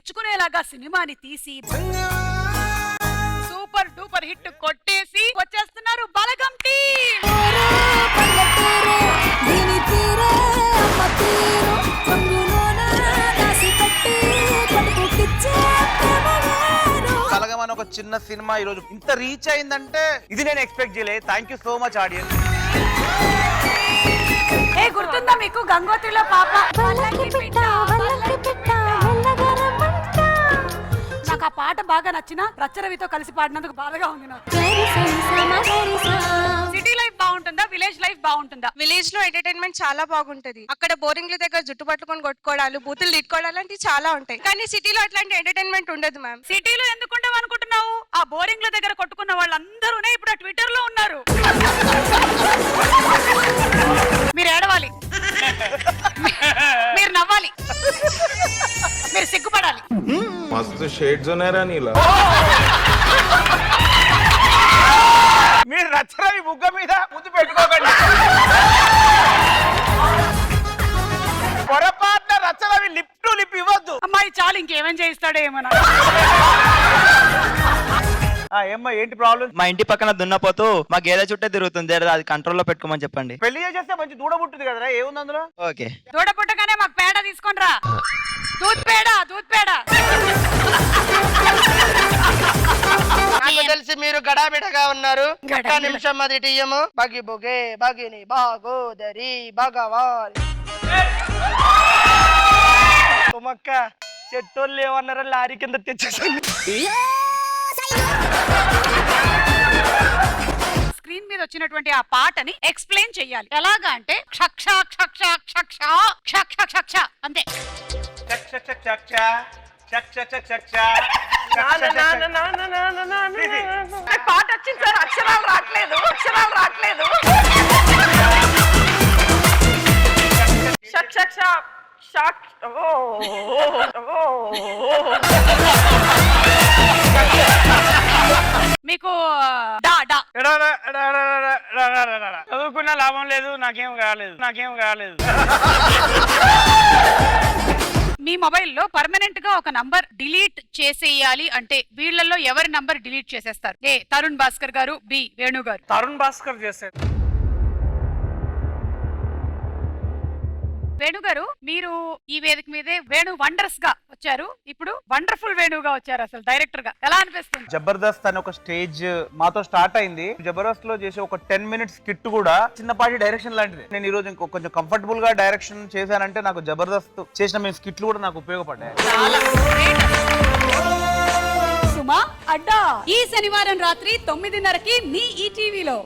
మెచ్చుకునేలాగా సినిమాని తీసి super duper hit కొట్టేసి వచ్చేస్తున్నారు బలగం టీం. బలగం అని ఒక చిన్న సినిమా ఈ రోజు ఇంత రీచ్ అయిందంటే ఇది నేను ఎక్స్పెక్ట్ చేయలేదు. Thank you so much audience. ఏ గుర్తుందా మీకు గంగోత్రిలో పాప? నాకు ఆ పాట బాగా నచ్చిన రచ్చరవితో కలిసి పాడినందుకు బాధగా ఉంది నాకు. సిటీ లైఫ్ బాగుంటుందా విలేజ్ లైఫ్ బాగుంటుందా? విలేజ్ లో ఎంటర్టైన్మెంట్ చాలా బాగుంటది. అక్కడ బోరింగ్ల దగ్గర జుట్టు పట్టుకొని కొట్టుకోవడాలు బూతులు తిట్టుకోవడాలు అలాంటివి చాలా ఉంటాయి. కానీ సిటీలో అట్లాంటి ఎంటర్టైన్మెంట్ ఉండదు మ్యామ్. సిటీలో ఎందుకుంటావు అనుకుంటున్నావు? ఆ బోరింగ్ల దగ్గర కొట్టుకున్న వాళ్ళందరూనే ఇప్పుడు ట్విట్టర్ లో ఉన్నారు. మీరు ఏడవాలి, మీరు నవ్వాలి, మీరు సిగ్గుపడాలి. मस्त शेड्स ఉన్నాయి రా నీలా. మీరు రచ్చరవి బుగ్గ మీద ముద్దు పెట్టుకోకండి. పొరపాటున రచ్చరవి లిప్ టు లిప్ ఇవ్వద్దు. అమ్మాయి చాలు, ఇంకేమేం చేయిస్తాడో ఏమన్నా. ఏమ్మా ఏంటి ప్రాబ్లం? మా ఇంటి పక్కన దున్నపోతూ మా గేదె చుట్టే తిరుగుతుంది, అది కంట్రోల్లో పెట్టుకోమని చెప్పండి. పెళ్లి చేసేస్తే మంచి దూడ పుట్టింది కదరా, ఏముంది అందులో? ఓకే. దూడ పుట్టగానే మాకు పేడ తీసుకొని రా. దూద్ పేడ, దూద్ పేడ. నాకు తెలిసి మీరు గడాబిడగా ఉన్నారు. గడాబిడ. ఒక్క నిమిషం అది టీయము. బగి బుగే బగిని బాగోదరి భగవాన్ మొక్క చెట్టోళ్ళు ఏమన్నారో లారీ కింద తెచ్చేసాను. స్క్రీన్ మీద వచ్చినటువంటి ఆ పాటని ఎక్స్ప్లెయిన్ చెయ్యాలి. ఎలాగా అంటే క్షక్ష క్షక్ష క్షక్ష క్షక్ష క్షక్ష అంతే. చక్ చక్ చక్ చక్ చక్ చక్ చక్ చక్ నాకు పాట వచ్చింది సార్, అక్షరాలు రావట్లేదు, అక్షరాలు రావట్లేదు. షక్ షక్ షక్ షక్. మీకు డా డా చదువుకున్న లాభం లేదు, నాకేం కాలేదు. మీ మొబైల్లో పర్మనెంట్ గా ఒక నంబర్ డిలీట్ చేసేయాలి అంటే వీళ్ళల్లో ఎవరి నంబర్ డిలీట్ చేసేస్తారు? ఏ తరుణ్ భాస్కర్ గారు, బి వేణు గారు. తరుణ్ భాస్కర్ చేశారు. వేణు గారు, మీరు ఈ వేదిక మీదే వేణు వండర్స్ గా వచ్చారు, ఇప్పుడు వండర్ఫుల్ వేణుగా వచ్చారు. అసలు డైరెక్టర్ గా ఎలా అనిపిస్తుంది? జబర్దస్త్ అనే ఒక స్టేజ్ మాతో స్టార్ట్ అయింది. జబర్దస్త్ లో చేసే ఒక 10 minutes స్కిట్ కూడా చిన్నపాటి డైరెక్షన్ లాంటిది. నేను ఈ రోజు ఇంకో కొంచెం కంఫర్టబుల్ గా డైరెక్షన్ చేశానంటే నాకు జబర్దస్త్ చేసిన మీ స్కిట్లు కూడా నాకు ఉపయోగపడ్డాయి. సుమా అడ్డా ఈ శనివారం రాత్రి 9:30కి మీ ఈటీవీలో.